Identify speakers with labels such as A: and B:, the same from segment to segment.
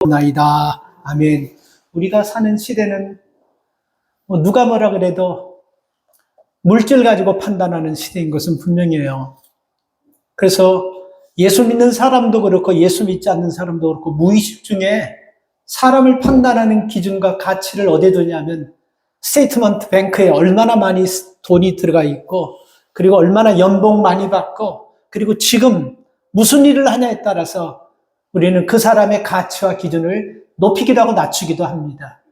A: 나이다. 아멘. 우리가 사는 시대는 누가 뭐라 그래도 물질 가지고 판단하는 시대인 것은 분명해요. 그래서 예수 믿는 사람도 그렇고 예수 믿지 않는 사람도 그렇고 무의식 중에 사람을 판단하는 기준과 가치를 어디에 두냐면 스테이트먼트 뱅크에 얼마나 많이 돈이 들어가 있고 그리고 얼마나 연봉 많이 받고 그리고 지금 무슨 일을 하냐에 따라서 우리는 그 사람의 가치와 기준을 높이기도 하고 낮추기도 합니다.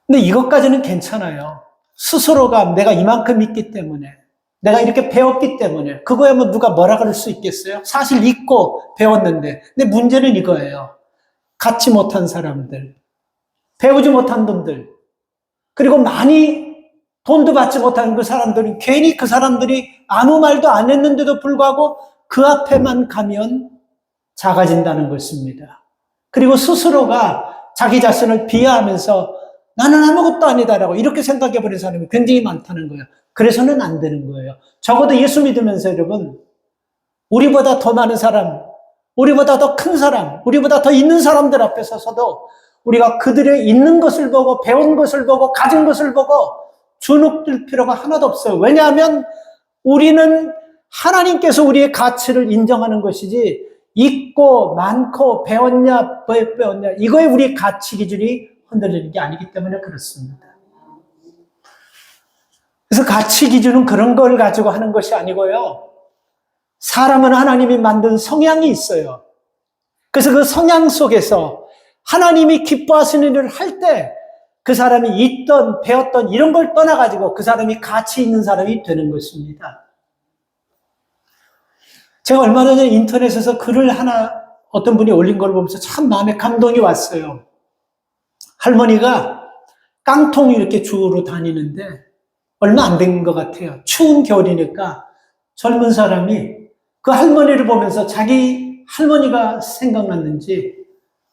A: 근데 이것까지는 괜찮아요. 스스로가 내가 이만큼 있기 때문에 내가 이렇게 배웠기 때문에 그거야 뭐 누가 뭐라 그럴 수 있겠어요? 사실 있고 배웠는데. 근데 문제는 이거예요. 갖지 못한 사람들, 배우지 못한 분들, 그리고 많이 돈도 받지 못한 그 사람들은 괜히 그 사람들이 아무 말도 안 했는데도 불구하고 그 앞에만 가면 작아진다는 것입니다. 그리고 스스로가 자기 자신을 비하하면서 나는 아무것도 아니다라고 이렇게 생각해버린 사람이 굉장히 많다는 거예요. 그래서는 안 되는 거예요. 적어도 예수 믿으면서 여러분, 우리보다 더 많은 사람, 우리보다 더 큰 사람, 우리보다 더 있는 사람들 앞에 서서도 우리가 그들의 있는 것을 보고 배운 것을 보고 가진 것을 보고 주눅들 필요가 하나도 없어요. 왜냐하면 우리는 하나님께서 우리의 가치를 인정하는 것이지 있고 많고 배웠냐 이거에 우리의 가치 기준이 흔들리는 게 아니기 때문에 그렇습니다. 그래서 가치 기준은 그런 걸 가지고 하는 것이 아니고요. 사람은 하나님이 만든 성향이 있어요. 그래서 그 성향 속에서 하나님이 기뻐하시는 일을 할 때 그 사람이 있던 배웠던 이런 걸 떠나가지고 그 사람이 가치 있는 사람이 되는 것입니다. 제가 얼마 전에 인터넷에서 글을 하나 어떤 분이 올린 걸 보면서 참 마음에 감동이 왔어요. 할머니가 깡통 이렇게 주우러 다니는데 얼마 안 된 것 같아요. 추운 겨울이니까 젊은 사람이 그 할머니를 보면서 자기 할머니가 생각났는지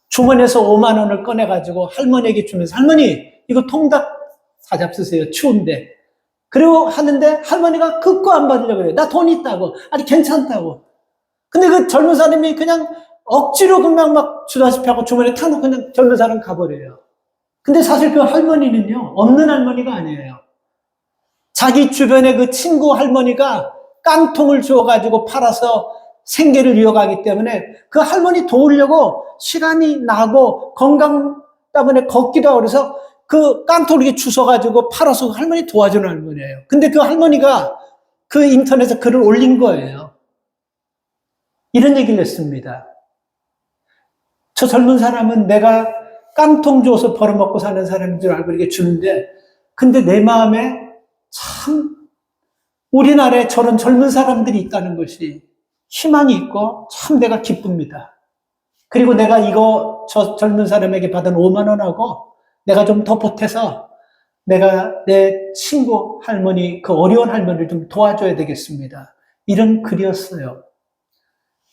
A: 주머니에서 5만 원을 꺼내가지고 할머니에게 주면서 할머니 이거 통닭 사잡수세요. 추운데. 그리고 하는데 할머니가 그거 안 받으려고 그래요. 나 돈 있다고. 아니 괜찮다고. 근데 그 젊은 사람이 그냥 억지로 그냥 막 주다시피 하고 주머니에 탁 놓고 그냥 젊은 사람 가버려요. 근데 사실 그 할머니는요. 없는 할머니가 아니에요. 자기 주변에 그 친구 할머니가 깡통을 주워가지고 팔아서 생계를 이어가기 때문에 그 할머니 도우려고 시간이 나고 건강 때문에 걷기도 하고 그래서 그 깡통을 이렇게 주워가지고 팔아서 그 할머니 도와주는 할머니예요. 근데 그 할머니가 그 인터넷에 글을 올린 거예요. 이런 얘기를 했습니다. 저 젊은 사람은 내가 깡통 줘서 벌어먹고 사는 사람인 줄 알고 이렇게 주는데 근데 내 마음에 참 우리나라에 저런 젊은 사람들이 있다는 것이 희망이 있고 참 내가 기쁩니다. 그리고 내가 이거 저 젊은 사람에게 받은 5만 원하고 내가 좀 더 보태서 내가 내 친구 할머니 그 어려운 할머니를 좀 도와줘야 되겠습니다. 이런 글이었어요.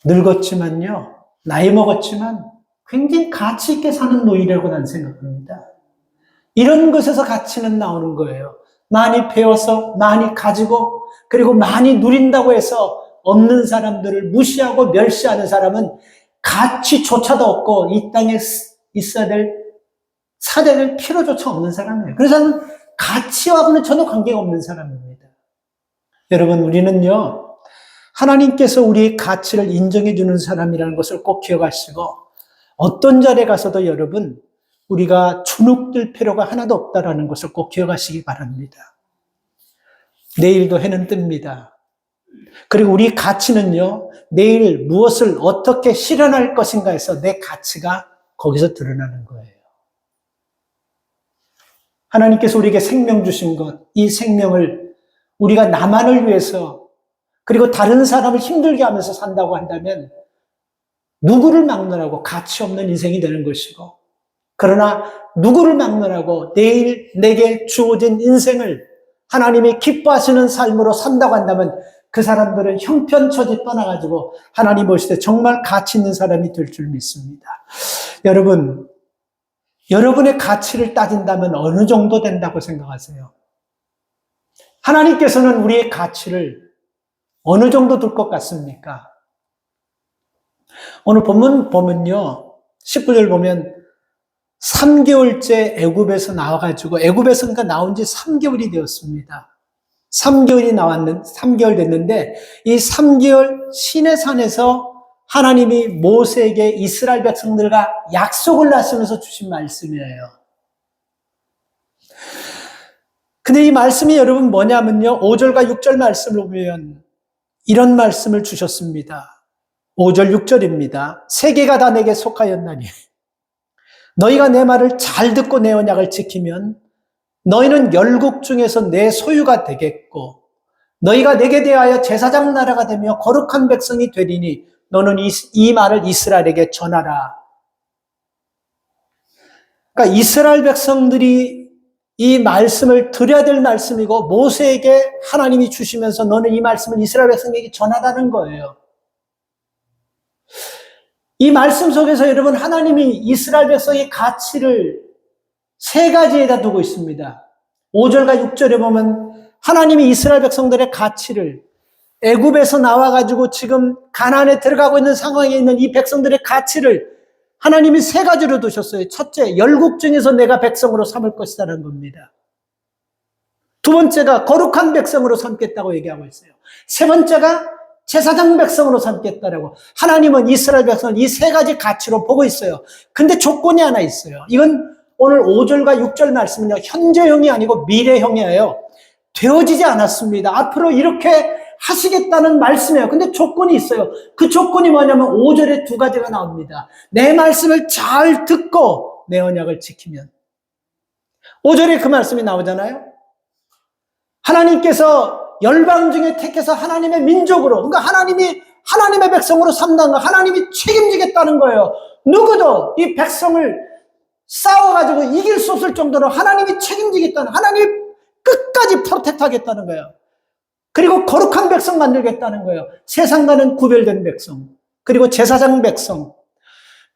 A: 늙었지만요. 나이 먹었지만 굉장히 가치 있게 사는 노인이라고 난 생각합니다. 이런 것에서 가치는 나오는 거예요. 많이 배워서 많이 가지고 그리고 많이 누린다고 해서 없는 사람들을 무시하고 멸시하는 사람은 가치조차도 없고 이 땅에 있어야 될 필요조차 없는 사람이에요. 그래서 저는 가치와는 전혀 관계가 없는 사람입니다. 여러분 우리는요. 하나님께서 우리의 가치를 인정해 주는 사람이라는 것을 꼭 기억하시고 어떤 자리에 가서도 여러분 우리가 주눅들 필요가 하나도 없다는 것을 꼭 기억하시기 바랍니다. 내일도 해는 뜹니다. 그리고 우리 가치는요. 내일 무엇을 어떻게 실현할 것인가 해서 내 가치가 거기서 드러나는 거예요. 하나님께서 우리에게 생명 주신 것, 이 생명을 우리가 나만을 위해서 그리고 다른 사람을 힘들게 하면서 산다고 한다면 누구를 막론하고 가치 없는 인생이 되는 것이고 그러나 누구를 막론하고 내일 내게 주어진 인생을 하나님이 기뻐하시는 삶으로 산다고 한다면 그 사람들은 형편처지 떠나가지고 하나님 보실 때 정말 가치 있는 사람이 될 줄 믿습니다. 여러분, 여러분의 가치를 따진다면 어느 정도 된다고 생각하세요? 하나님께서는 우리의 가치를 어느 정도 둘 것 같습니까? 오늘 본문 보면요. 19절 보면 3개월째 애굽에서 나와가지고 애굽에서 그러니까 나온 지 3개월이 되었습니다. 3개월 됐는데 이 3개월 시내산에서 하나님이 모세에게 이스라엘 백성들과 약속을 하시면서 주신 말씀이에요. 근데 이 말씀이 여러분 뭐냐면요. 5절과 6절 말씀을 보면 이런 말씀을 주셨습니다. 5절 6절입니다. 세계가 다 내게 속하였나니 너희가 내 말을 잘 듣고 내 언약을 지키면 너희는 열국 중에서 내 소유가 되겠고 너희가 내게 대하여 제사장 나라가 되며 거룩한 백성이 되리니 너는 이 말을 이스라엘에게 전하라. 그러니까 이스라엘 백성들이 이 말씀을 드려야 될 말씀이고 모세에게 하나님이 주시면서 너는 이 말씀을 이스라엘 백성에게 전하라는 거예요. 이 말씀 속에서 여러분 하나님이 이스라엘 백성의 가치를 세 가지에다 두고 있습니다. 5절과 6절에 보면 하나님이 이스라엘 백성들의 가치를 애굽에서 나와가지고 지금 가나안에 들어가고 있는 상황에 있는 이 백성들의 가치를 하나님이 세 가지로 두셨어요. 첫째, 열국 중에서 내가 백성으로 삼을 것이라는 겁니다. 두 번째가 거룩한 백성으로 삼겠다고 얘기하고 있어요. 세 번째가 제사장 백성으로 삼겠다라고. 하나님은 이스라엘 백성을 이 세 가지 가치로 보고 있어요. 근데 조건이 하나 있어요. 이건 오늘 5절과 6절 말씀은요, 현재형이 아니고 미래형이에요. 되어지지 않았습니다. 앞으로 이렇게 하시겠다는 말씀이에요. 근데 조건이 있어요. 그 조건이 뭐냐면 5절에 두 가지가 나옵니다. 내 말씀을 잘 듣고 내 언약을 지키면. 5절에 그 말씀이 나오잖아요. 하나님께서 열방 중에 택해서 하나님의 민족으로, 그러니까 하나님의 백성으로 삼다는 거, 하나님이 책임지겠다는 거예요. 누구도 이 백성을 싸워가지고 이길 수 없을 정도로 하나님이 책임지겠다는, 하나님이 끝까지 프로텍트하겠다는 거예요. 그리고 거룩한 백성 만들겠다는 거예요. 세상과는 구별된 백성, 그리고 제사장 백성,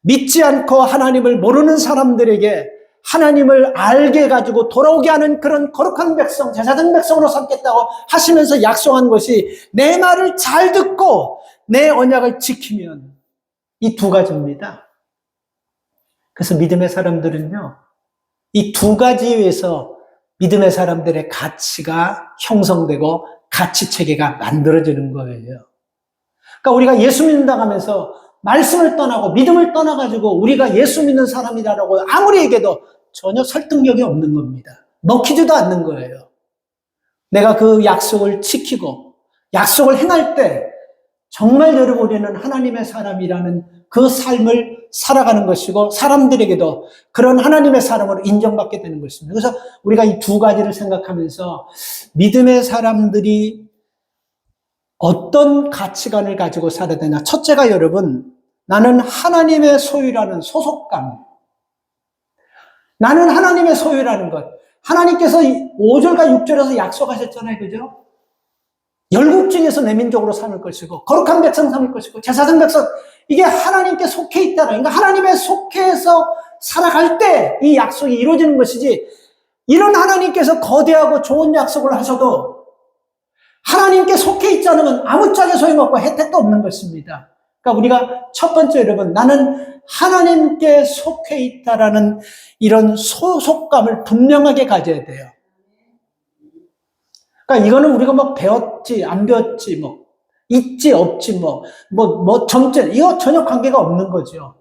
A: 믿지 않고 하나님을 모르는 사람들에게 하나님을 알게 해가지고 돌아오게 하는 그런 거룩한 백성, 제사장 백성으로 삼겠다고 하시면서 약속한 것이 내 말을 잘 듣고 내 언약을 지키면 이 두 가지입니다. 그래서 믿음의 사람들은요, 이 두 가지에 의해서 믿음의 사람들의 가치가 형성되고 가치 체계가 만들어지는 거예요. 그러니까 우리가 예수 믿는다고 하면서 말씀을 떠나고 믿음을 떠나가지고 우리가 예수 믿는 사람이라고 아무리 얘기해도 전혀 설득력이 없는 겁니다. 먹히지도 않는 거예요. 내가 그 약속을 지키고 약속을 행할 때 정말 여러분 우리는 하나님의 사람이라는 그 삶을 살아가는 것이고 사람들에게도 그런 하나님의 사람으로 인정받게 되는 것입니다. 그래서 우리가 이 두 가지를 생각하면서 믿음의 사람들이 어떤 가치관을 가지고 살아야 되냐. 첫째가 여러분, 나는 하나님의 소유라는 소속감. 나는 하나님의 소유라는 것. 하나님께서 5절과 6절에서 약속하셨잖아요. 그죠? 열국 중에서 내 민족으로 삼을 것이고 거룩한 백성 삼을 것이고 제사장 백성, 이게 하나님께 속해 있다는, 그러니까 하나님의 속해서 살아갈 때 이 약속이 이루어지는 것이지, 이런 하나님께서 거대하고 좋은 약속을 하셔도 하나님께 속해 있지 않으면 아무짝에 소용없고 혜택도 없는 것입니다. 그러니까 우리가 첫 번째 여러분, 나는 하나님께 속해 있다라는 이런 소속감을 분명하게 가져야 돼요. 그러니까 이거는 우리가 뭐 배웠지, 안 배웠지, 뭐, 있지, 없지, 점점, 이거 전혀 관계가 없는 거죠.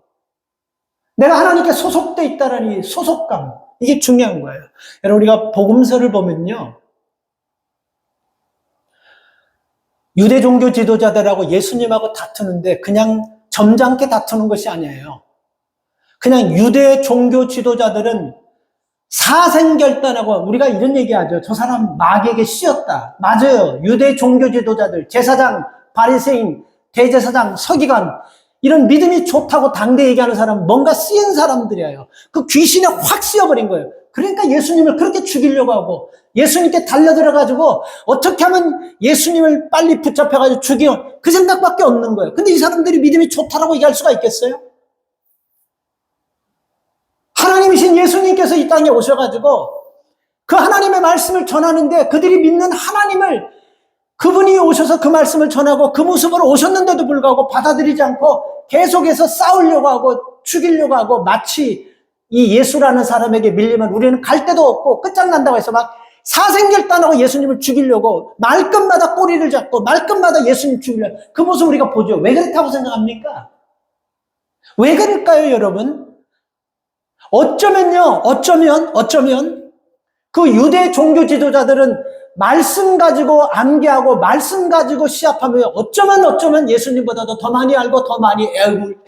A: 내가 하나님께 소속돼 있다라는 이 소속감, 이게 중요한 거예요. 여러분, 우리가 복음서를 보면요, 유대 종교 지도자들하고 예수님하고 다투는데 그냥 점잖게 다투는 것이 아니에요. 그냥 유대 종교 지도자들은 사생결단하고, 우리가 이런 얘기하죠. 저 사람 마귀에게 씌었다. 맞아요. 유대 종교 지도자들, 제사장, 바리새인, 대제사장, 서기관, 이런 믿음이 좋다고 당대 얘기하는 사람은 뭔가 쓰인 사람들이에요. 그 귀신에 확 씌어버린 거예요. 그러니까 예수님을 그렇게 죽이려고 하고 예수님께 달려들어가지고 어떻게 하면 예수님을 빨리 붙잡혀가지고 죽여, 그 생각밖에 없는 거예요. 근데 이 사람들이 믿음이 좋다라고 얘기할 수가 있겠어요? 하나님이신 예수님께서 이 땅에 오셔가지고 그 하나님의 말씀을 전하는데 그들이 믿는 하나님을, 그분이 오셔서 그 말씀을 전하고 그 모습으로 오셨는데도 불구하고 받아들이지 않고 계속해서 싸우려고 하고 죽이려고 하고 마치 이 예수라는 사람에게 밀리면 우리는 갈 데도 없고 끝장난다고 해서 막 사생결단하고 예수님을 죽이려고 말끝마다 꼬리를 잡고 말끝마다 예수님 죽이려고 그 모습 우리가 보죠. 왜 그렇다고 생각합니까? 왜 그럴까요, 여러분? 어쩌면 그 유대 종교 지도자들은 말씀 가지고 암기하고 말씀 가지고 시합하면 어쩌면 예수님보다도 더 많이 알고 더 많이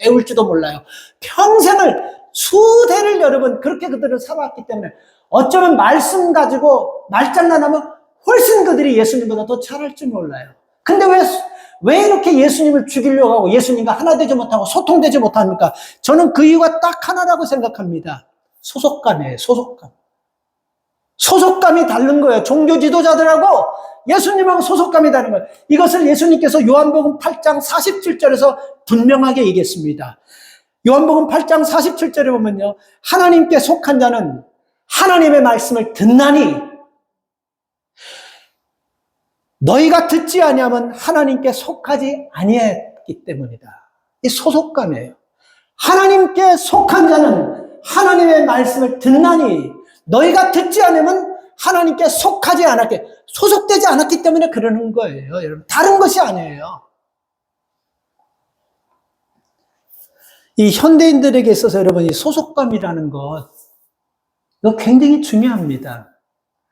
A: 애울지도 몰라요. 평생을 수대를 여러분 그렇게 그들은 살아왔기 때문에 어쩌면 말씀 가지고 말장난하면 훨씬 그들이 예수님보다 더 잘할지 몰라요. 근데 왜 이렇게 예수님을 죽이려고 하고 예수님과 하나 되지 못하고 소통되지 못합니까? 저는 그 이유가 딱 하나라고 생각합니다. 소속감이에요. 소속감이 다른 거예요. 종교 지도자들하고 예수님하고 소속감이 다른 거예요. 이것을 예수님께서 요한복음 8장 47절에서 분명하게 얘기했습니다. 요한복음 8장 47절에 보면요. 하나님께 속한 자는 하나님의 말씀을 듣나니 너희가 듣지 아니하면 하나님께 속하지 아니했기 때문이다. 이 소속감이에요. 하나님께 속한 자는 하나님의 말씀을 듣나니 너희가 듣지 않으면 하나님께 속하지 않았기, 소속되지 않았기 때문에 그러는 거예요. 여러분, 다른 것이 아니에요. 이 현대인들에게 있어서 여러분, 이 소속감이라는 것, 이거 굉장히 중요합니다.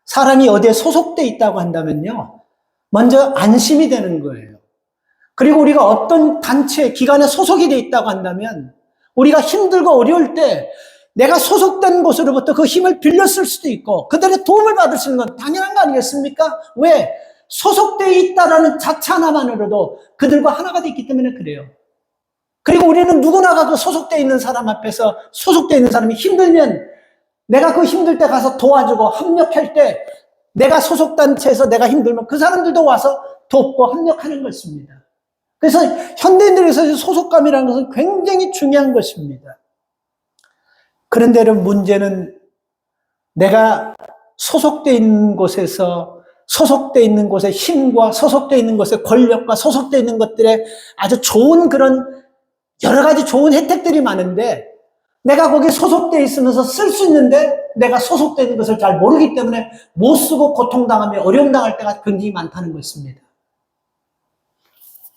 A: 사람이 어디에 소속돼 있다고 한다면요, 먼저 안심이 되는 거예요. 그리고 우리가 어떤 단체, 기관에 소속이 돼 있다고 한다면, 우리가 힘들고 어려울 때 내가 소속된 곳으로부터 그 힘을 빌렸을 수도 있고 그들의 도움을 받을 수 있는 건 당연한 거 아니겠습니까? 왜? 소속되어 있다라는 자체 하나만으로도 그들과 하나가 돼 있기 때문에 그래요. 그리고 우리는 누구나가 그 소속되어 있는 사람 앞에서 소속되어 있는 사람이 힘들면 내가 그 힘들 때 가서 도와주고 합력할 때 내가 소속단체에서 내가 힘들면 그 사람들도 와서 돕고 합력하는 것입니다. 그래서 현대인들에서 소속감이라는 것은 굉장히 중요한 것입니다. 그런데 여러분 문제는 내가 소속되어 있는 곳에서 소속되어 있는 곳의 힘과 소속되어 있는 곳의 권력과 소속되어 있는 것들에 아주 좋은 그런 여러 가지 좋은 혜택들이 많은데 내가 거기에 소속되어 있으면서 쓸 수 있는데 내가 소속되어 있는 것을 잘 모르기 때문에 못 쓰고 고통당하며 어려움 당할 때가 굉장히 많다는 것입니다.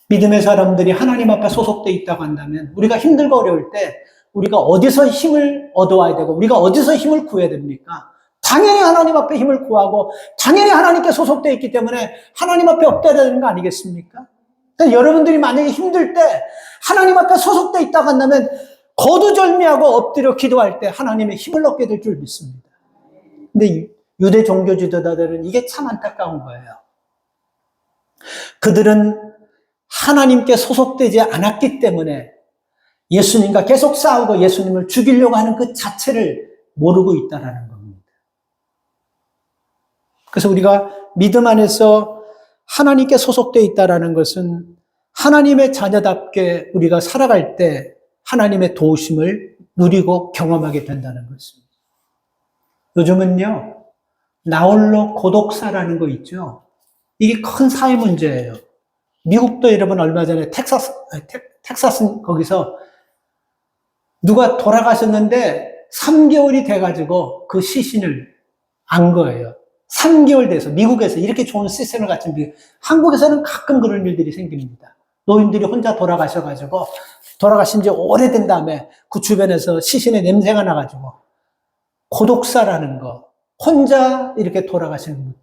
A: 믿음의 사람들이 하나님 앞에 소속되어 있다고 한다면 우리가 힘들고 어려울 때 우리가 어디서 힘을 얻어와야 되고 우리가 어디서 힘을 구해야 됩니까? 당연히 하나님 앞에 힘을 구하고 당연히 하나님께 소속되어 있기 때문에 하나님 앞에 엎드려야 되는 거 아니겠습니까? 그래서 여러분들이 만약에 힘들 때 하나님 앞에 소속되어 있다고 한다면 거두절미하고 엎드려 기도할 때 하나님의 힘을 얻게 될 줄 믿습니다. 근데 유대 종교 지도자들은 이게 참 안타까운 거예요. 그들은 하나님께 소속되지 않았기 때문에 예수님과 계속 싸우고 예수님을 죽이려고 하는 그 자체를 모르고 있다는 겁니다. 그래서 우리가 믿음 안에서 하나님께 소속되어 있다는 것은 하나님의 자녀답게 우리가 살아갈 때 하나님의 도우심을 누리고 경험하게 된다는 것입니다. 요즘은요, 나홀로 고독사라는 거 있죠. 이게 큰 사회 문제예요. 미국도 여러분 얼마 전에 텍사스 거기서 누가 돌아가셨는데 3개월이 돼가지고 그 시신을 안 거예요. 3개월 돼서 미국에서 이렇게 좋은 시스템을 갖춘 한국에서는 가끔 그런 일들이 생깁니다. 노인들이 혼자 돌아가셔가지고 돌아가신 지 오래된 다음에 그 주변에서 시신의 냄새가 나가지고 고독사라는 거, 혼자 이렇게 돌아가시는 분들.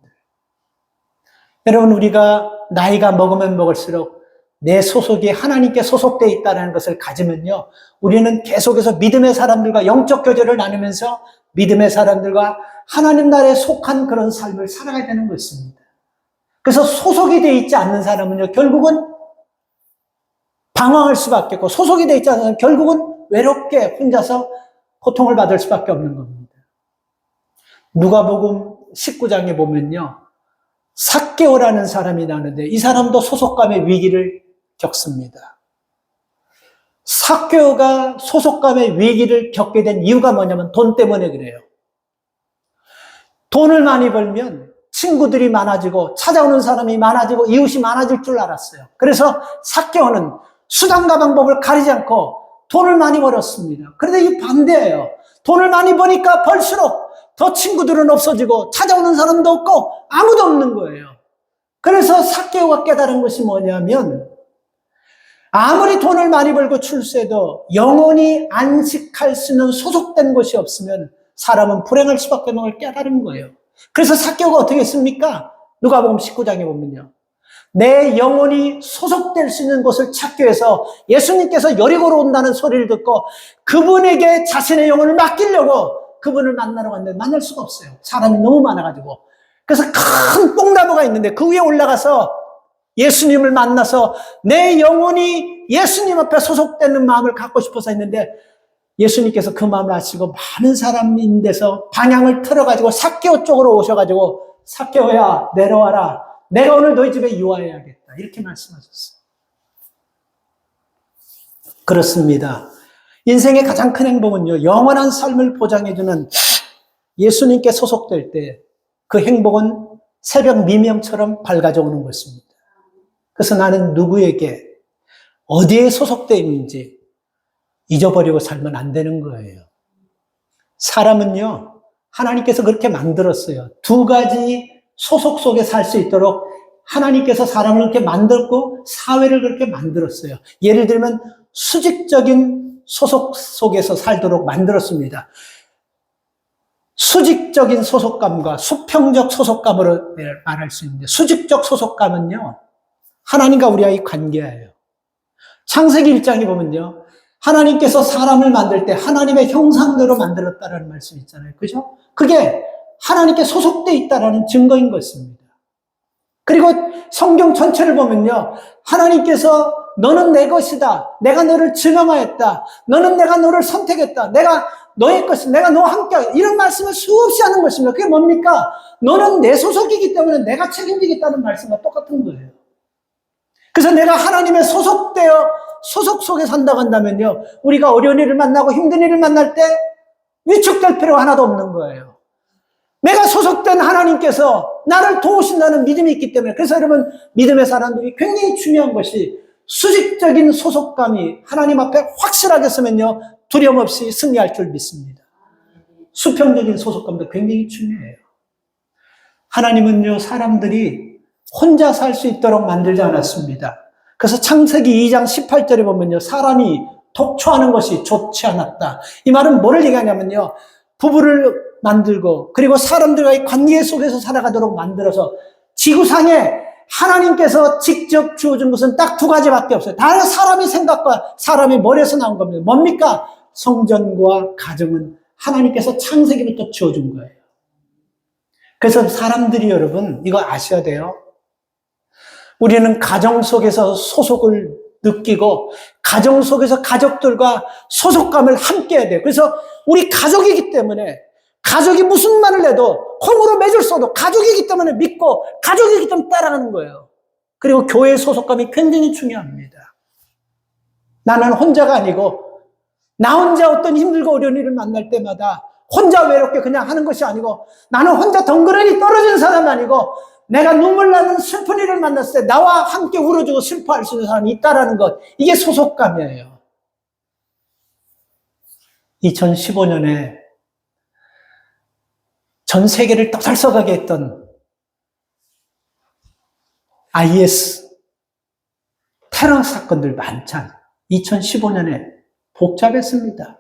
A: 여러분 우리가 나이가 먹으면 먹을수록 내 소속이 하나님께 소속되어 있다는 것을 가지면요, 우리는 계속해서 믿음의 사람들과 영적 교제를 나누면서 믿음의 사람들과 하나님 나라에 속한 그런 삶을 살아가야 되는 것입니다. 그래서 소속이 되어 있지 않는 사람은요, 결국은 방황할 수밖에 없고, 소속이 되어 있지 않는 사람은 결국은 외롭게 혼자서 고통을 받을 수밖에 없는 겁니다. 누가복음 19장에 보면요, 삭개오라는 사람이 나오는데 이 사람도 소속감의 위기를 겪습니다. 삭개오가 소속감의 위기를 겪게 된 이유가 뭐냐면 돈 때문에 그래요. 돈을 많이 벌면 친구들이 많아지고 찾아오는 사람이 많아지고 이웃이 많아질 줄 알았어요. 그래서 삭개오는 수단과 방법을 가리지 않고 돈을 많이 벌었습니다. 그런데 이 반대예요. 돈을 많이 버니까 벌수록 더 친구들은 없어지고 찾아오는 사람도 없고 아무도 없는 거예요. 그래서 삭개오가 깨달은 것이 뭐냐면 아무리 돈을 많이 벌고 출세해도 영원히 안식할 수 있는 소속된 곳이 없으면 사람은 불행할 수밖에 없는 걸 깨달은 거예요. 그래서 삭개오가 어떻게 했습니까? 누가복음 19장에 보면요. 내 영혼이 소속될 수 있는 곳을 찾기 위해서 예수님께서 여리고로 온다는 소리를 듣고 그분에게 자신의 영혼을 맡기려고 그분을 만나러 갔는데 만날 수가 없어요. 사람이 너무 많아가지고. 그래서 큰 뽕나무가 있는데 그 위에 올라가서 예수님을 만나서 내 영혼이 예수님 앞에 소속되는 마음을 갖고 싶어서 했는데 예수님께서 그 마음을 아시고 많은 사람인 데서 방향을 틀어가지고 삭개오 쪽으로 오셔가지고 삭개오야 내려와라. 내가 오늘 너희 집에 유하해야겠다. 이렇게 말씀하셨어요. 그렇습니다. 인생의 가장 큰 행복은요, 영원한 삶을 보장해주는 예수님께 소속될 때 그 행복은 새벽 미명처럼 밝아져 오는 것입니다. 그래서 나는 누구에게 어디에 소속되어 있는지 잊어버리고 살면 안 되는 거예요. 사람은요, 하나님께서 그렇게 만들었어요. 두 가지 소속 속에 살 수 있도록 하나님께서 사람을 그렇게 만들고 사회를 그렇게 만들었어요. 예를 들면 수직적인 소속 속에서 살도록 만들었습니다. 수직적인 소속감과 수평적 소속감으로 말할 수 있는데 수직적 소속감은요, 하나님과 우리와의 관계예요. 창세기 1장에 보면요, 하나님께서 사람을 만들 때 하나님의 형상대로 만들었다라는 말씀이 있잖아요. 그죠? 그게 하나님께 소속되어 있다라는 증거인 것입니다. 그리고 성경 전체를 보면요, 하나님께서 너는 내 것이다. 내가 너를 지명하였다. 내가 너를 선택했다. 내가 너의 것이다. 내가 너와 함께 이런 말씀을 수없이 하는 것입니다. 그게 뭡니까? 너는 내 소속이기 때문에 내가 책임지겠다는 말씀과 똑같은 거예요. 그래서 내가 하나님의 소속 속에 산다고 한다면요, 우리가 어려운 일을 만나고 힘든 일을 만날 때 위축될 필요가 하나도 없는 거예요. 내가 소속된 하나님께서 나를 도우신다는 믿음이 있기 때문에. 그래서 여러분, 믿음의 사람들이 굉장히 중요한 것이 수직적인 소속감이 하나님 앞에 확실하게 서면요, 두려움 없이 승리할 줄 믿습니다. 수평적인 소속감도 굉장히 중요해요. 하나님은요, 사람들이 혼자 살 수 있도록 만들지 않았습니다. 그래서 창세기 2장 18절에 보면요, 사람이 독초하는 것이 좋지 않았다. 이 말은 뭐를 얘기하냐면요, 부부를 만들고 그리고 사람들과의 관계 속에서 살아가도록 만들어서 지구상에 하나님께서 직접 주어준 것은 딱 두 가지밖에 없어요. 다른 사람의 생각과 사람의 머리에서 나온 겁니다. 뭡니까? 성전과 가정은 하나님께서 창세기부터 주어준 거예요. 그래서 사람들이 여러분, 이거 아셔야 돼요. 우리는 가정 속에서 소속을 느끼고 가정 속에서 가족들과 소속감을 함께 해야 돼요. 그래서 우리 가족이기 때문에 가족이 무슨 말을 해도 콩으로 맺을 써도 가족이기 때문에 믿고 가족이기 때문에 따라가는 거예요. 그리고 교회의 소속감이 굉장히 중요합니다. 나는 혼자가 아니고 나 혼자 어떤 힘들고 어려운 일을 만날 때마다 혼자 외롭게 그냥 하는 것이 아니고 나는 혼자 덩그러니 떨어진 사람이 아니고 내가 눈물 나는 슬픈 일을 만났을 때 나와 함께 울어주고 슬퍼할 수 있는 사람이 있다라는 것, 이게 소속감이에요. 2015년에 전 세계를 떠들썩하게 했던 IS 테러 사건들 많잖아요. 2015년에 복잡했습니다.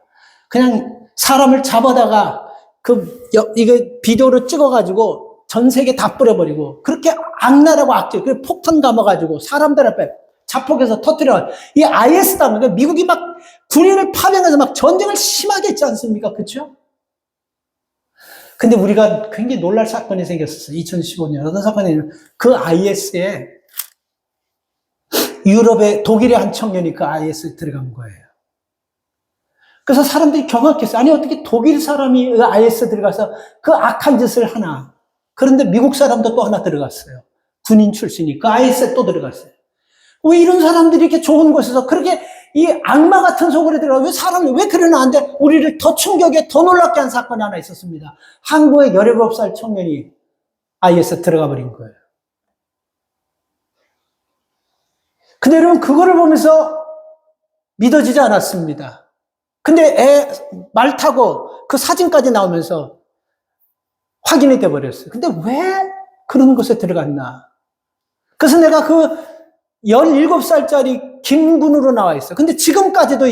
A: 그냥 사람을 잡아다가 이거 비디오로 찍어가지고 전 세계 다 뿌려버리고 그렇게 악랄하고 악질, 그리고 폭탄 감아가지고 사람들 앞에 자폭해서 터뜨려. 이 IS다. 미국이 막 군인을 파병해서 막 전쟁을 심하게 했지 않습니까? 그렇죠? 근데 우리가 굉장히 놀랄 사건이 생겼었어요. 2015년. 어떤 사건이냐면 그 IS에 유럽의 독일의 한 청년이 그 IS에 들어간 거예요. 그래서 사람들이 경악했어요. 아니, 어떻게 독일 사람이 그 IS에 들어가서 그 악한 짓을 하나. 그런데 미국 사람도 또 하나 들어갔어요. 군인 출신이 그 IS에 또 들어갔어요. 왜 이런 사람들이 이렇게 좋은 곳에서 그렇게 이 악마 같은 속으로 들어가, 왜 사람이 왜 그러나는데 우리를 더 충격에 더 놀랍게 한 사건이 하나 있었습니다. 한국의 17살 청년이 IS에 들어가 버린 거예요. 근데 여러분, 그거를 보면서 믿어지지 않았습니다. 근데 말 타고 그 사진까지 나오면서 확인이 돼 버렸어요. 근데 왜 그런 곳에 들어갔나? 그래서 내가 그 17살짜리 김군으로 나와 있어요. 근데 지금까지도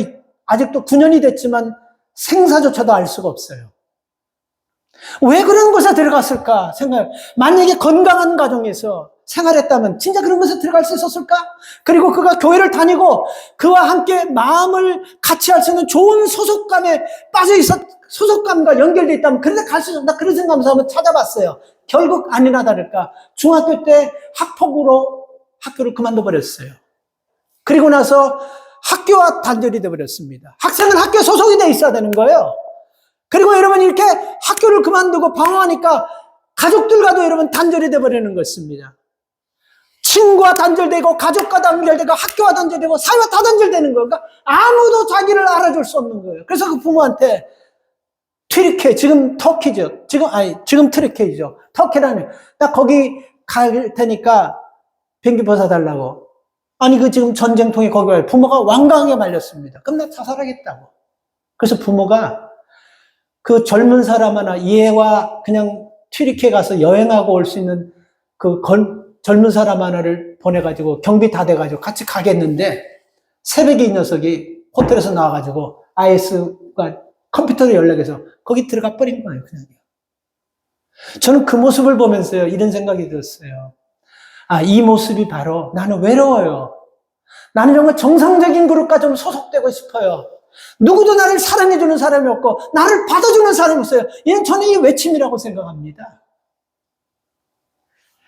A: 아직도 9년이 됐지만 생사조차도 알 수가 없어요. 왜 그런 곳에 들어갔을까 생각. 만약에 건강한 가정에서 생활했다면 진짜 그런 곳에 들어갈 수 있었을까? 그리고 그가 교회를 다니고 그와 함께 마음을 같이 할 수 있는 좋은 소속감에 빠져 있었, 소속감과 연결되어 있다면 그런데 갈 수 있었나? 나 그런 생각하면서 한번 찾아봤어요. 결국 아니나 다를까 중학교 때 학폭으로 학교를 그만둬 버렸어요. 그리고 나서 학교와 단절이 돼 버렸습니다. 학생은 학교에 소속이 돼 있어야 되는 거예요. 그리고 여러분 이렇게 학교를 그만두고 방황하니까 가족들과도 여러분 단절이 돼버리는 것입니다. 친구와 단절되고 가족과 단절되고 학교와 단절되고 사회와 다 단절되는 거예요. 그러니까 아무도 자기를 알아줄 수 없는 거예요. 그래서 그 부모한테 튀르키예, 지금 터키죠. 지금 튀르키예죠. 터키라면 나 거기 갈 테니까 비행기 벗어 달라고. 아니 그 지금 전쟁통에 거기 와요. 부모가 완강하게 말렸습니다. 그럼 나 자살하겠다고. 그래서 부모가 그 젊은 사람 하나, 얘와 그냥 튀르키예 가서 여행하고 올 수 있는 그 젊은 사람 하나를 보내가지고 경비 다 돼가지고 같이 가겠는데 새벽에 이 녀석이 호텔에서 나와가지고 IS가 컴퓨터로 연락해서 거기 들어가 버린 거예요, 그냥. 저는 그 모습을 보면서요, 이런 생각이 들었어요. 아, 이 모습이 바로 나는 외로워요. 나는 정말 정상적인 그룹과 좀 소속되고 싶어요. 누구도 나를 사랑해주는 사람이 없고 나를 받아주는 사람이 없어요. 이건 저는 이 외침이라고 생각합니다.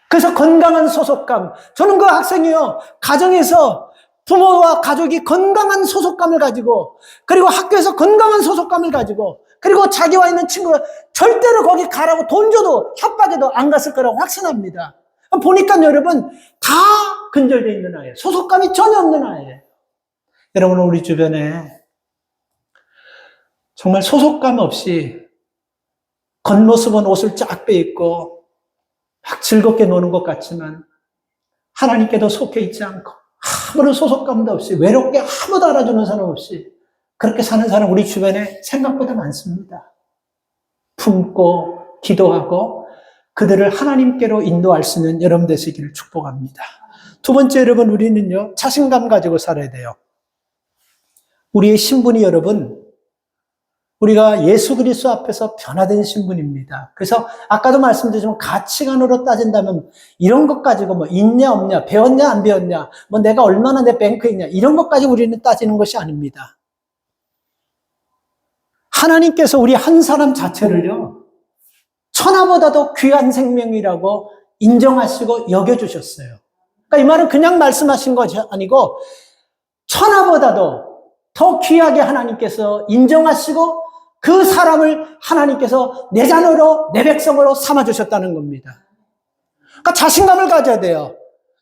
A: 그래서 건강한 소속감. 저는 그 학생이요, 가정에서 부모와 가족이 건강한 소속감을 가지고, 그리고 학교에서 건강한 소속감을 가지고, 그리고 자기와 있는 친구가 절대로 거기 가라고 돈 줘도 협박해도 안 갔을 거라고 확신합니다. 보니까 여러분 다 근절되어 있는 아이예요. 소속감이 전혀 없는 아이예요. 여러분 우리 주변에 정말 소속감 없이 겉모습은 옷을 쫙 빼입고 막 즐겁게 노는 것 같지만 하나님께도 속해 있지 않고 아무런 소속감도 없이 외롭게 아무도 알아주는 사람 없이 그렇게 사는 사람 우리 주변에 생각보다 많습니다. 품고 기도하고 그들을 하나님께로 인도할 수 있는 여러분 되시기를 축복합니다. 두 번째 여러분, 우리는요 자신감 가지고 살아야 돼요. 우리의 신분이 여러분, 우리가 예수 그리스도 앞에서 변화된 신분입니다. 그래서 아까도 말씀드렸지만 가치관으로 따진다면 이런 것 가지고 뭐 있냐 없냐, 배웠냐 안 배웠냐, 뭐 내가 얼마나 내 뱅크에 있냐 이런 것 가지고 우리는 따지는 것이 아닙니다. 하나님께서 우리 한 사람 자체를요 천하보다도 귀한 생명이라고 인정하시고 여겨주셨어요. 그러니까 이 말은 그냥 말씀하신 것이 아니고 천하보다도 더 귀하게 하나님께서 인정하시고 그 사람을 하나님께서 내 자녀로 내 백성으로 삼아주셨다는 겁니다. 그러니까 자신감을 가져야 돼요.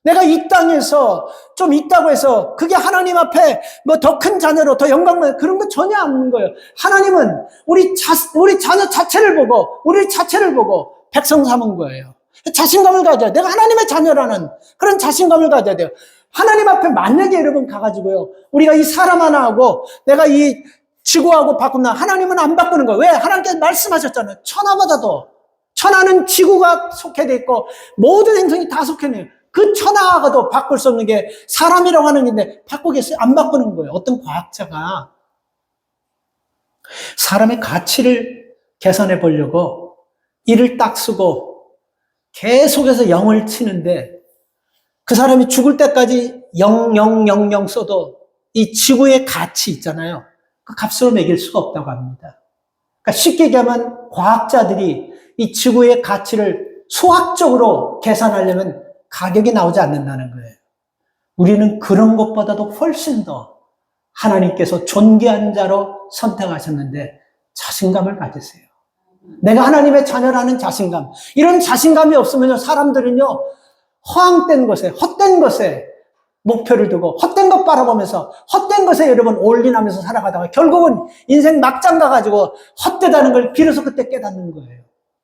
A: 내가 이 땅에서 좀 있다고 해서 그게 하나님 앞에 뭐 더 큰 자녀로 더 영광을 그런 거 전혀 없는 거예요. 하나님은 우리 자녀 자체를 보고 우리 자체를 보고 백성 삼은 거예요. 자신감을 가져야 돼요. 내가 하나님의 자녀라는 그런 자신감을 가져야 돼요. 하나님 앞에 만약에 여러분 가가지고요, 우리가 이 사람 하나하고 내가 이 지구하고 바꾼다. 하나님은 안 바꾸는 거예요. 왜? 하나님께서 말씀하셨잖아요. 천하보다도. 천하는 지구가 속해 돼 있고 모든 행성이 다 속해 있네요. 그 천하하고도 바꿀 수 없는 게 사람이라고 하는 건데 바꾸겠어요? 안 바꾸는 거예요. 어떤 과학자가 사람의 가치를 계산해 보려고 이를 딱 쓰고 계속해서 0을 치는데 그 사람이 죽을 때까지 0000 써도 이 지구의 가치 있잖아요. 그 값으로 매길 수가 없다고 합니다. 그러니까 쉽게 얘기하면 과학자들이 이 지구의 가치를 수학적으로 계산하려면 가격이 나오지 않는다는 거예요. 우리는 그런 것보다도 훨씬 더 하나님께서 존귀한 자로 선택하셨는데 자신감을 가지세요. 내가 하나님의 자녀라는 자신감. 이런 자신감이 없으면 사람들은요, 허황된 것에, 헛된 것에 목표를 두고 헛된 것 바라보면서 헛된 것에 여러분 올인하면서 살아가다가 결국은 인생 막장 가가지고 헛되다는 걸 비로소 그때 깨닫는 거예요.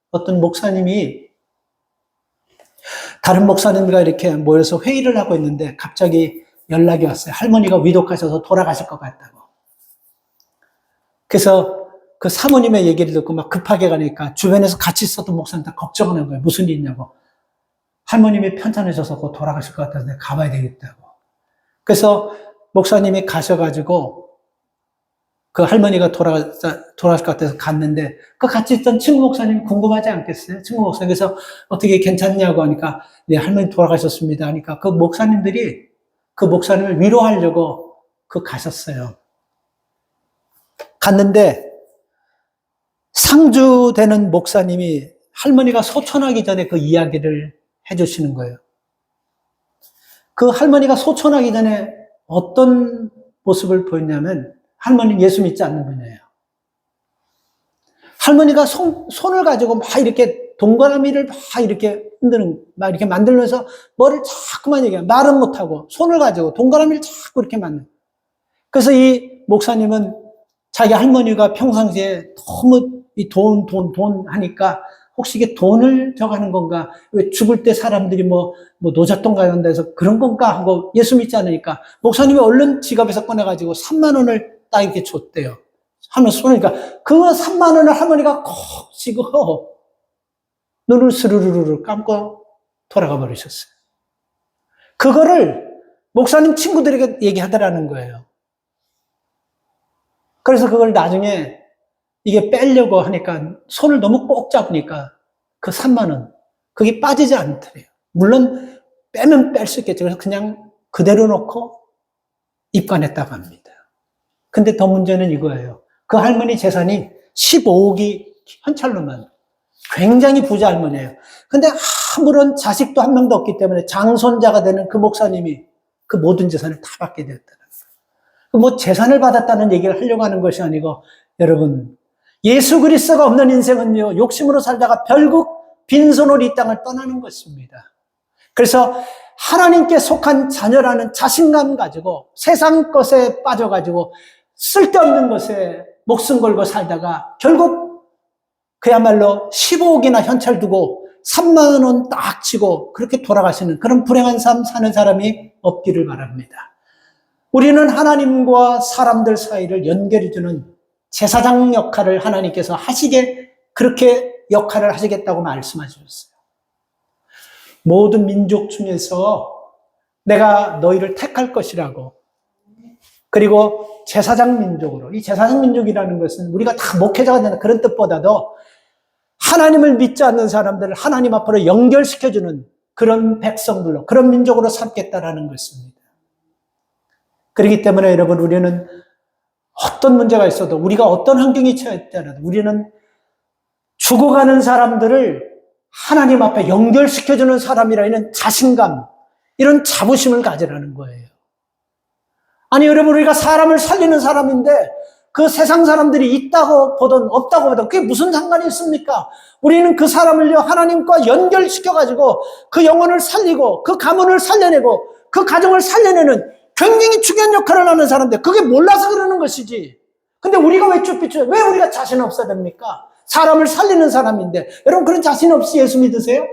A: 어떤 목사님이 다른 목사님과 이렇게 모여서 회의를 하고 있는데 갑자기 연락이 왔어요. 할머니가 위독하셔서 돌아가실 것 같다고. 그래서 그 사모님의 얘기를 듣고 막 급하게 가니까 주변에서 같이 있었던 목사님 다 걱정하는 거예요. 무슨 일 있냐고. 할머님이 편찮으셔서 곧 돌아가실 것 같아서 내가 가봐야 되겠다고. 그래서 목사님이 가셔가지고 그 할머니가 돌아가실 것 같아서 갔는데 그 같이 있던 친구 목사님 궁금하지 않겠어요? 친구 목사님. 그래서 어떻게 괜찮냐고 하니까 네, 할머니 돌아가셨습니다 하니까 그 목사님들이 그 목사님을 위로하려고 가셨어요. 갔는데 상주되는 목사님이 할머니가 소천하기 전에 그 이야기를 해주시는 거예요. 그 할머니가 소천하기 전에 어떤 모습을 보였냐면 할머니는 예수 믿지 않는 분이에요. 할머니가 손을 가지고 막 이렇게 동그라미를 막 이렇게 흔드는, 막 이렇게 만들면서 뭐를 자꾸만 얘기해요. 말은 못하고 손을 가지고 동그라미를 자꾸 이렇게 만드는. 그래서 이 목사님은 자기 할머니가 평상시에 너무 이 돈 하니까 혹시 이게 돈을 저가는 건가? 왜 죽을 때 사람들이 뭐 노잣돈 가는다 해서 그런 건가? 하고 예수 믿지 않으니까 목사님이 얼른 지갑에서 꺼내가지고 3만 원을 딱 이렇게 줬대요. 하면서 쏘니까 그 3만 원을 할머니가 콕 쥐고 눈을 스르르르 감고 돌아가 버리셨어요. 그거를 목사님 친구들에게 얘기하더라는 거예요. 그래서 그걸 나중에 이게 빼려고 하니까 손을 너무 꼭 잡으니까 그 3만 원, 그게 빠지지 않더래요. 물론 빼면 뺄 수 있겠죠. 그래서 그냥 그대로 놓고 입관했다고 합니다. 근데 더 문제는 이거예요. 그 할머니 재산이 15억이 현찰로만. 굉장히 부자 할머니예요. 근데 아무런 자식도 한 명도 없기 때문에 장손자가 되는 그 목사님이 그 모든 재산을 다 받게 되었다는 거예요. 뭐 재산을 받았다는 얘기를 하려고 하는 것이 아니고 여러분 예수 그리스도가 없는 인생은요 욕심으로 살다가 결국 빈손으로 이 땅을 떠나는 것입니다. 그래서 하나님께 속한 자녀라는 자신감 가지고 세상 것에 빠져가지고 쓸데없는 것에 목숨 걸고 살다가 결국 그야말로 15억이나 현찰 두고 3만 원 딱 치고 그렇게 돌아가시는 그런 불행한 삶 사는 사람이 없기를 바랍니다. 우리는 하나님과 사람들 사이를 연결해주는 제사장 역할을 하나님께서 하시게 그렇게 역할을 하시겠다고 말씀하셨어요. 모든 민족 중에서 내가 너희를 택할 것이라고. 그리고 제사장 민족으로, 이 제사장 민족이라는 것은 우리가 다 목회자가 되는 그런 뜻보다도 하나님을 믿지 않는 사람들을 하나님 앞으로 연결시켜주는 그런 백성들로, 그런 민족으로 삼겠다라는 것입니다. 그렇기 때문에 여러분, 우리는 어떤 문제가 있어도, 우리가 어떤 환경에 처했더라도 우리는 죽어가는 사람들을 하나님 앞에 연결시켜주는 사람이라 이런 자신감, 이런 자부심을 가지라는 거예요. 아니 여러분, 우리가 사람을 살리는 사람인데 그 세상 사람들이 있다고 보든 없다고 보든 그게 무슨 상관이 있습니까? 우리는 그 사람을요 하나님과 연결시켜가지고 그 영혼을 살리고 그 가문을 살려내고 그 가정을 살려내는 굉장히 중요한 역할을 하는 사람인데 그게 몰라서 그러는 것이지. 근데 우리가 왜 쭈삐쭈, 왜 우리가 자신 없어야 됩니까? 사람을 살리는 사람인데. 여러분, 그런 자신 없이 예수 믿으세요?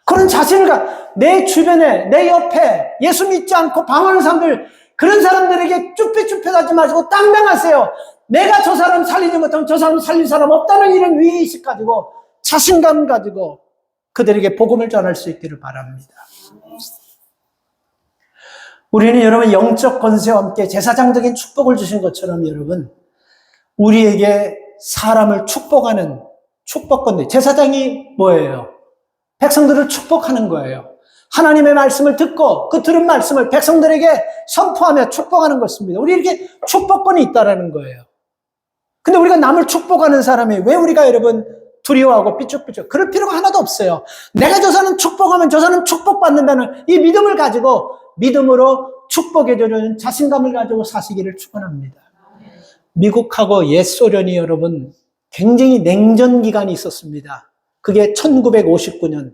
A: 그런 자신을 내 주변에, 내 옆에 예수 믿지 않고 방황하는 사람들, 그런 사람들에게 쭈삐쭈삐하지 마시고 땅명하세요. 내가 저 사람 살리지 못하면 저 사람 살릴 사람 없다는 이런 위의식 가지고 자신감 가지고 그들에게 복음을 전할 수 있기를 바랍니다. 우리는 여러분 영적 권세와 함께 제사장적인 축복을 주신 것처럼 여러분 우리에게 사람을 축복하는 축복권, 제사장이 뭐예요? 백성들을 축복하는 거예요. 하나님의 말씀을 듣고 그 들은 말씀을 백성들에게 선포하며 축복하는 것입니다. 우리 이렇게 축복권이 있다라는 거예요. 근데 우리가 남을 축복하는 사람이 왜 우리가 여러분 두려워하고 삐죽삐죽 그럴 필요가 하나도 없어요. 내가 저 사람 축복하면 저 사람 축복받는다는 이 믿음을 가지고 믿음으로 축복해주는 자신감을 가지고 사시기를 축원합니다. 미국하고 옛 소련이 여러분 굉장히 냉전 기간이 있었습니다. 그게 1959년.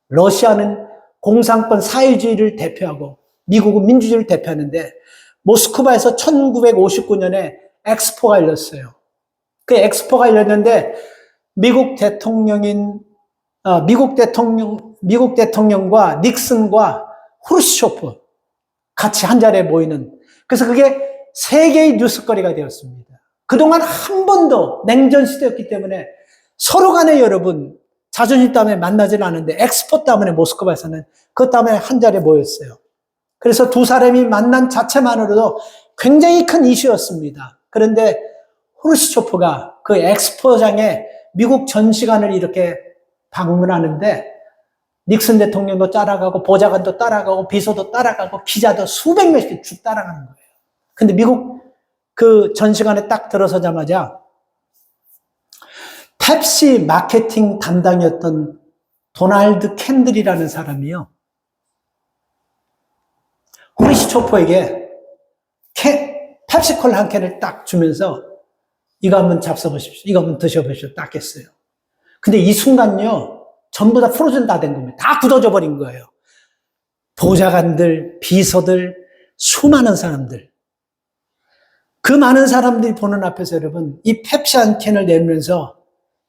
A: 러시아는 공산권 사회주의를 대표하고 미국은 민주주의를 대표하는데 모스크바에서 1959년에 엑스포가 열렸어요. 그 엑스포가 열렸는데 미국 대통령과 닉슨과 후르시초프 같이 한 자리에 모이는. 그래서 그게 세계의 뉴스거리가 되었습니다. 그동안 한 번도 냉전 시대였기 때문에 서로 간에 여러분 자존심 때문에 만나지는 않는데 엑스포 때문에 모스크바에서는 그것 때문에 한 자리에 모였어요. 그래서 두 사람이 만난 자체만으로도 굉장히 큰 이슈였습니다. 그런데 후르시초프가 그 엑스포장에 미국 전시관을 이렇게 방문하는데 닉슨 대통령도 따라가고 보좌관도 따라가고 비서도 따라가고 기자도 수백 명씩 쭉 따라가는 거예요. 근데 미국 그 전시관에 딱 들어서자마자 펩시 마케팅 담당이었던 도널드 캔들이라는 사람이요. 후르시초프에게 펩시콜라 한 캔을 딱 주면서 이거 한번 잡숴보십시오. 이거 한번 드셔보십시오. 딱 했어요. 근데 이 순간요, 전부 다 프로즌 다 된 겁니다. 다 굳어져 버린 거예요. 보좌관들, 비서들, 수많은 사람들. 그 많은 사람들이 보는 앞에서 여러분, 이 펩시 한 캔을 내면서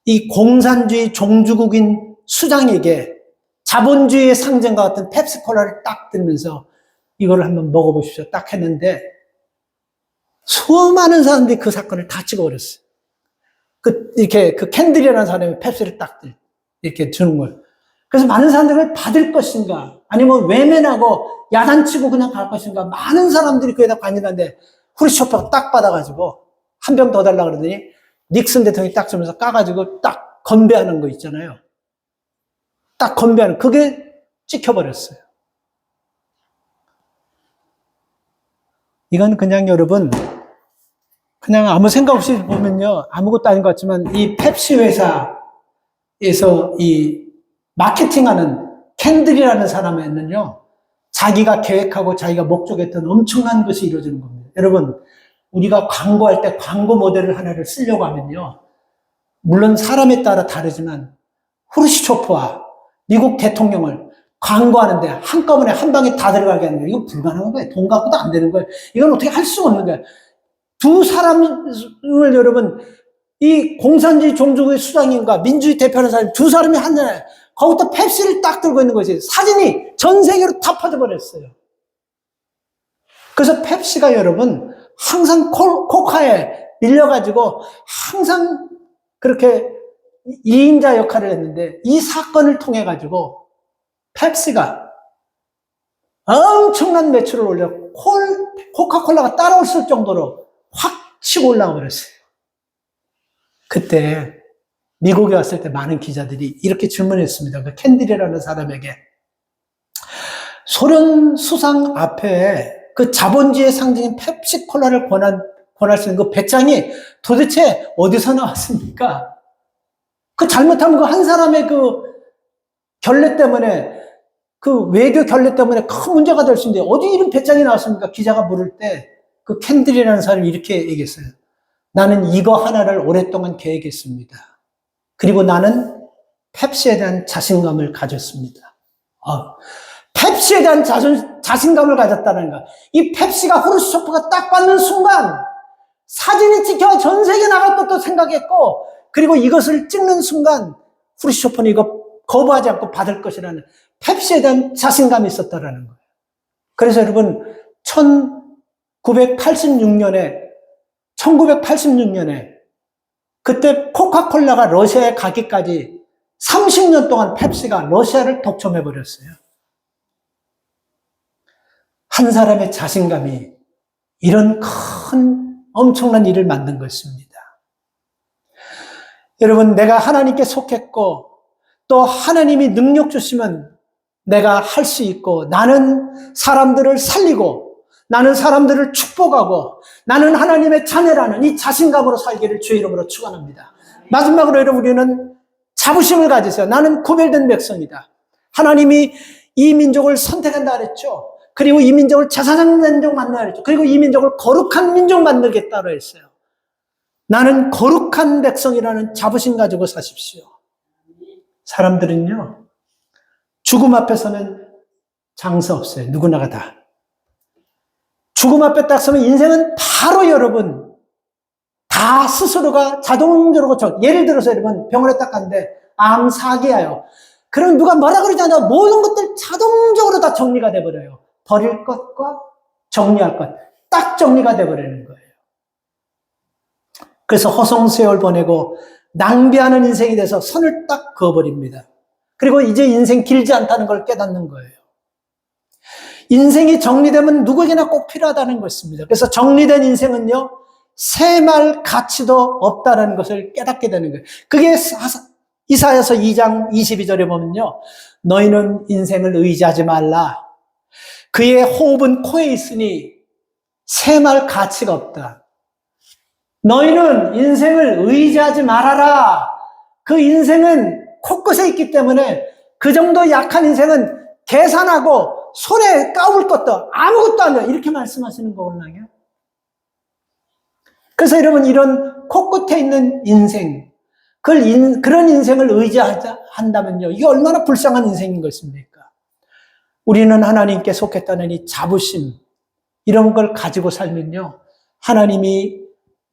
A: 이 공산주의 종주국인 수장에게 자본주의의 상징과 같은 펩시콜라를 딱 들면서 이거를 한번 먹어보십시오. 딱 했는데 수많은 사람들이 그 사건을 다 찍어버렸어요. 이렇게 그 캔들이라는 사람이 펩시를 딱 이렇게 주는 거예요. 그래서 많은 사람들을 받을 것인가, 아니면 외면하고 야단치고 그냥 갈 것인가, 많은 사람들이 그에다 관여하는데 후르시초프가 딱 받아가지고 한 병 더 달라 그러더니 닉슨 대통령이 딱 주면서 까가지고 딱 건배하는 거 있잖아요. 딱 건배하는, 그게 찍혀버렸어요. 이건 그냥 여러분, 그냥 아무 생각 없이 보면요, 아무것도 아닌 것 같지만, 이 펩시 회사에서 이 마케팅하는 캔들이라는 사람에는요, 자기가 계획하고 자기가 목적했던 엄청난 것이 이루어지는 겁니다. 여러분, 우리가 광고할 때 광고 모델을 하나를 쓰려고 하면요, 물론 사람에 따라 다르지만, 후르시초프와 미국 대통령을 광고하는데 한꺼번에 한 방에 다 들어가게 하는 거예요. 이거 불가능한 거예요. 돈 갖고도 안 되는 거예요. 이건 어떻게 할 수가 없는 거예요. 두 사람을 여러분, 이 공산주의 종주국의 수장님과 민주주의 대표하는 사람 두 사람이 한잔해. 거기다 펩시를 딱 들고 있는 거지. 사진이 전 세계로 다 퍼져버렸어요. 그래서 펩시가 여러분 항상 코카에 밀려가지고 항상 그렇게 이인자 역할을 했는데, 이 사건을 통해 가지고 펩시가 엄청난 매출을 올려 코카콜라가 따라올 정도로 확 치고 올라와 버렸어요. 그때 미국에 왔을 때 많은 기자들이 이렇게 질문했습니다. 그 캔들이라는 사람에게, 소련 수상 앞에 그 자본주의의 상징인 펩시콜라를 권할 수 있는 그 배짱이 도대체 어디서 나왔습니까? 그 잘못하면 그 한 사람의 그 결례 때문에, 그 외교 결례 때문에 큰 문제가 될 수 있는데 어디 이런 배짱이 나왔습니까? 기자가 물을 때 그 캔들이라는 사람이 이렇게 얘기했어요. 나는 이거 하나를 오랫동안 계획했습니다. 그리고 나는 펩시에 대한 자신감을 가졌습니다. 펩시에 대한 자신감을 가졌다는 거. 이 펩시가 후르시초프가 딱 받는 순간 사진이 찍혀 전 세계 나갈 것도 생각했고, 그리고 이것을 찍는 순간 후르시초프는 이거 거부하지 않고 받을 것이라는 펩시에 대한 자신감이 있었다라는 거예요. 그래서 여러분 1986년에 그때 코카콜라가 러시아에 가기까지 30년 동안 펩시가 러시아를 독점해버렸어요. 한 사람의 자신감이 이런 큰 엄청난 일을 만든 것입니다. 여러분, 내가 하나님께 속했고 또 하나님이 능력 주시면 내가 할 수 있고, 나는 사람들을 살리고 나는 사람들을 축복하고 나는 하나님의 자녀라는 이 자신감으로 살기를 주의 이름으로 축원합니다. 마지막으로 여러분, 우리는 자부심을 가지세요. 나는 구별된 백성이다. 하나님이 이 민족을 선택한다 그랬죠. 그리고 이 민족을 제사장 민족 만들라 그랬죠. 그리고 이 민족을 거룩한 민족 만들겠다고 했어요. 나는 거룩한 백성이라는 자부심 가지고 사십시오. 사람들은요, 죽음 앞에서는 장사 없어요. 누구나가 다. 죽음 앞에 딱 서면 인생은 바로 여러분, 다 스스로가 자동적으로, 예를 들어서 여러분, 병원에 딱 갔는데, 암 4기야요. 그럼 누가 뭐라 그러지 않아요. 모든 것들 자동적으로 다 정리가 돼버려요. 버릴 것과 정리할 것, 딱 정리가 돼버리는 거예요. 그래서 허송세월 보내고 낭비하는 인생이 돼서 선을 딱 그어버립니다. 그리고 이제 인생 길지 않다는 걸 깨닫는 거예요. 인생이 정리되면 누구에게나 꼭 필요하다는 것입니다. 그래서 정리된 인생은요, 셈할 가치도 없다는 것을 깨닫게 되는 거예요. 그게 이사야서 2장 22절에 보면요, 너희는 인생을 의지하지 말라. 그의 호흡은 코에 있으니 셈할 가치가 없다. 너희는 인생을 의지하지 말아라. 그 인생은 코끝에 있기 때문에 그 정도 약한 인생은 계산하고 손에 까불 것도 아무것도 아니야. 이렇게 말씀하시는 거거든요. 그래서 여러분, 이런 코끝에 있는 인생, 그런 인생을 의지한다면요, 이게 얼마나 불쌍한 인생인 것입니까? 우리는 하나님께 속했다는 이 자부심, 이런 걸 가지고 살면요, 하나님이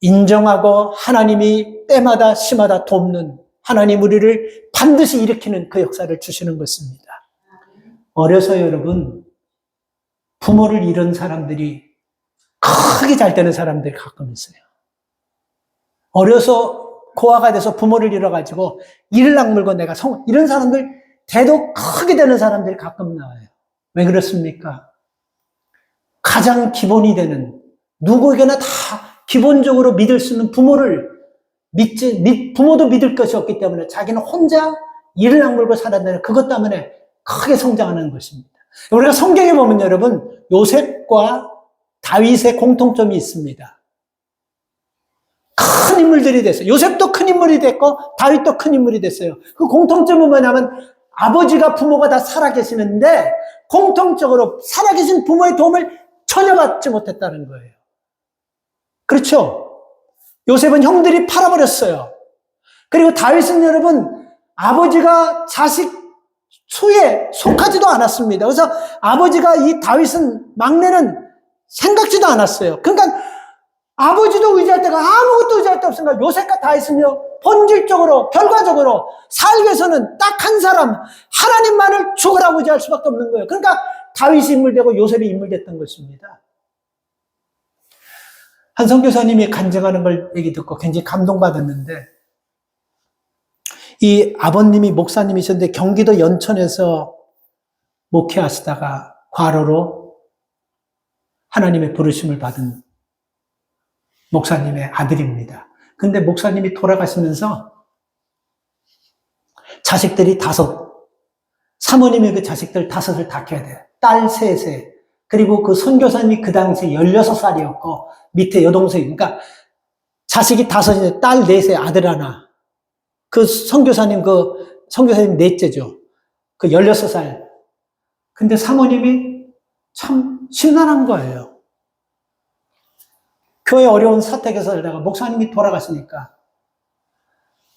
A: 인정하고 하나님이 때마다 시마다 돕는, 하나님 우리를 반드시 일으키는 그 역사를 주시는 것입니다. 어려서 여러분, 부모를 잃은 사람들이 크게 잘 되는 사람들이 가끔 있어요. 어려서 고아가 돼서 부모를 잃어가지고 이를 악물고 내가 이런 사람들 대도 크게 되는 사람들이 가끔 나와요. 왜 그렇습니까? 가장 기본이 되는, 누구에게나 다 기본적으로 믿을 수 있는 부모를 부모도 믿을 것이 없기 때문에 자기는 혼자 이를 악물고 살아내는 그것 때문에 크게 성장하는 것입니다. 우리가 성경에 보면 여러분, 요셉과 다윗의 공통점이 있습니다. 큰 인물들이 됐어요. 요셉도 큰 인물이 됐고 다윗도 큰 인물이 됐어요. 그 공통점은 뭐냐면 아버지가 부모가 다 살아계시는데 공통적으로 살아계신 부모의 도움을 전혀 받지 못했다는 거예요. 그렇죠? 요셉은 형들이 팔아버렸어요. 그리고 다윗은 여러분, 아버지가 자식 수에 속하지도 않았습니다. 그래서 아버지가 이 다윗은, 막내는 생각지도 않았어요. 그러니까 아버지도 의지할 데가 아무것도 의지할 데 없으니까 요셉과 다윗은요, 본질적으로, 결과적으로 살기 위해서는 딱 한 사람, 하나님만을 죽으라고 의지할 수밖에 없는 거예요. 그러니까 다윗이 인물되고 요셉이 인물됐던 것입니다. 한 선교사님이 간증하는 걸 얘기 듣고 굉장히 감동받았는데, 이 아버님이 목사님이셨는데 경기도 연천에서 목회하시다가 과로로 하나님의 부르심을 받은 목사님의 아들입니다. 근데 목사님이 돌아가시면서 자식들이 5, 사모님이 그 자식들 5을 다 키워야 돼요. 딸 3세, 그리고 그 선교사님이 그 당시에 16살이었고 밑에 여동생이, 그러니까 자식이 5인데 딸 4세, 아들 하나. 그 선교사님 넷째죠. 그 16살. 근데 사모님이 참 심란한 거예요. 교회 어려운 사택에서 살다가 목사님이 돌아가시니까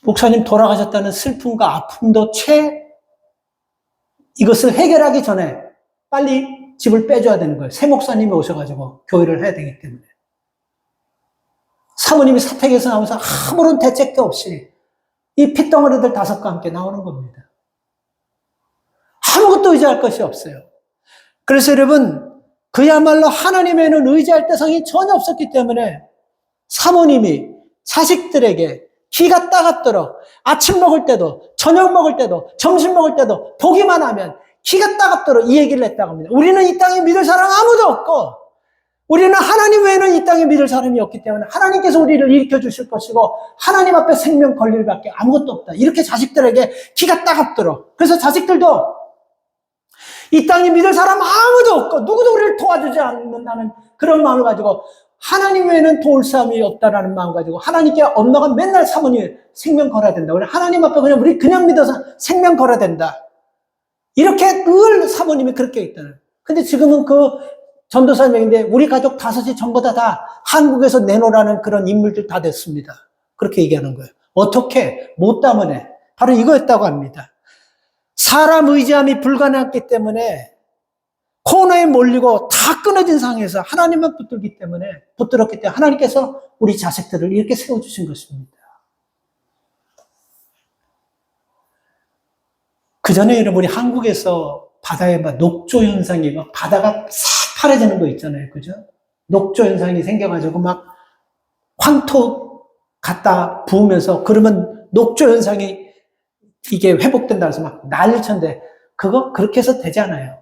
A: 목사님 돌아가셨다는 슬픔과 아픔도 이것을 해결하기 전에 빨리 집을 빼줘야 되는 거예요. 새 목사님이 오셔가지고 교회를 해야 되기 때문에. 사모님이 사택에서 나오면서 아무런 대책도 없이 이 핏덩어리들 5과 함께 나오는 겁니다. 아무것도 의지할 것이 없어요. 그래서 여러분, 그야말로 하나님에는 의지할 대상이 전혀 없었기 때문에 사모님이 자식들에게 기가 따갑도록 아침 먹을 때도 저녁 먹을 때도 점심 먹을 때도 보기만 하면 기가 따갑도록 이 얘기를 했다고 합니다. 우리는 이 땅에 믿을 사람 아무도 없고 우리는 하나님 외에는 이 땅에 믿을 사람이 없기 때문에 하나님께서 우리를 일으켜 주실 것이고 하나님 앞에 생명 걸릴 밖에 아무것도 없다. 이렇게 자식들에게 기가 따갑도록. 그래서 자식들도 이 땅에 믿을 사람 아무도 없고 누구도 우리를 도와주지 않는다는 그런 마음을 가지고 하나님 외에는 도울 사람이 없다라는 마음을 가지고 하나님께 엄마가 맨날 사모님 생명 걸어야 된다. 우리 하나님 앞에 우리 그냥 믿어서 생명 걸어야 된다. 이렇게 늘 사모님이 그렇게 있다는. 근데 지금은 그 전도사님인데 우리 가족 5이 전부 다 한국에서 내놓으라는 그런 인물들 다 됐습니다. 그렇게 얘기하는 거예요. 어떻게? 못 때문에. 바로 이거였다고 합니다. 사람 의지함이 불가능했기 때문에 코너에 몰리고 다 끊어진 상황에서 하나님만 붙들었기 때문에 하나님께서 우리 자식들을 이렇게 세워주신 것입니다. 그 전에 여러분이 한국에서 바다에 막 녹조 현상이 막 바다가 파래지는 거 있잖아요. 그죠? 녹조 현상이 생겨가지고 막 황토 갖다 부으면서 그러면 녹조 현상이 이게 회복된다 해서 막 난리 쳤는데 그거 그렇게 해서 되지 않아요.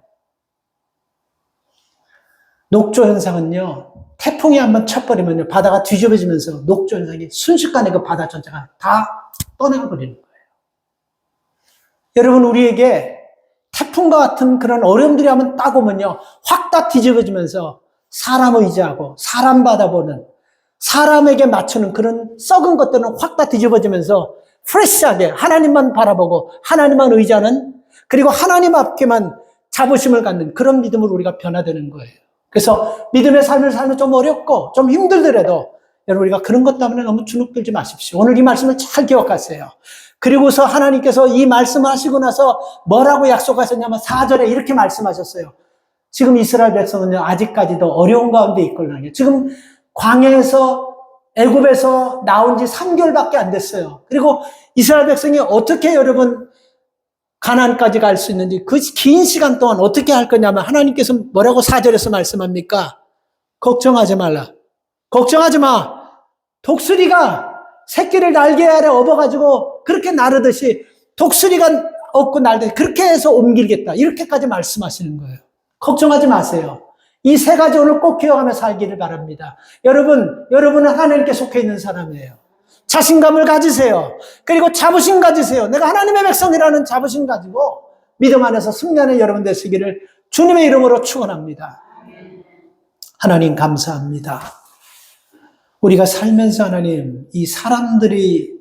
A: 녹조 현상은요, 태풍이 한번 쳐버리면요, 바다가 뒤집어지면서 녹조 현상이 순식간에 그 바다 전체가 다 떠나가 버리는 거예요. 여러분, 우리에게 태풍과 같은 그런 어려움들이 한번 딱 오면요, 확 다 뒤집어지면서 사람 의지하고 사람 받아보는, 사람에게 맞추는 그런 썩은 것들은 확 다 뒤집어지면서 프레시하게 하나님만 바라보고 하나님만 의지하는, 그리고 하나님 앞에만 자부심을 갖는 그런 믿음으로 우리가 변화되는 거예요. 그래서 믿음의 삶을 살면 좀 어렵고 좀 힘들더라도 여러분, 우리가 그런 것 때문에 너무 주눅들지 마십시오. 오늘 이 말씀을 잘 기억하세요. 그리고서 하나님께서 이 말씀을 하시고 나서 뭐라고 약속하셨냐면 4절에 이렇게 말씀하셨어요. 지금 이스라엘 백성은요, 아직까지도 어려운 가운데 있걸랑요. 지금 광야에서 애굽에서 나온 지 3개월밖에 안 됐어요. 그리고 이스라엘 백성이 어떻게 여러분 가나안까지 갈 수 있는지 그 긴 시간 동안 어떻게 할 거냐면 하나님께서 뭐라고 4절에서 말씀합니까? 걱정하지 말라. 걱정하지 마. 독수리가 새끼를 날개 아래 업어가지고 그렇게 나르듯이 독수리가 업고 날듯이 그렇게 해서 옮기겠다. 이렇게까지 말씀하시는 거예요. 걱정하지 마세요. 이 세 가지 오늘 꼭 기억하며 살기를 바랍니다. 여러분은 하나님께 속해 있는 사람이에요. 자신감을 가지세요. 그리고 자부심 가지세요. 내가 하나님의 백성이라는 자부심 가지고 믿음 안에서 승리하는 여러분 되시기를 주님의 이름으로 축원합니다. 하나님 감사합니다. 우리가 살면서 하나님, 이 사람들이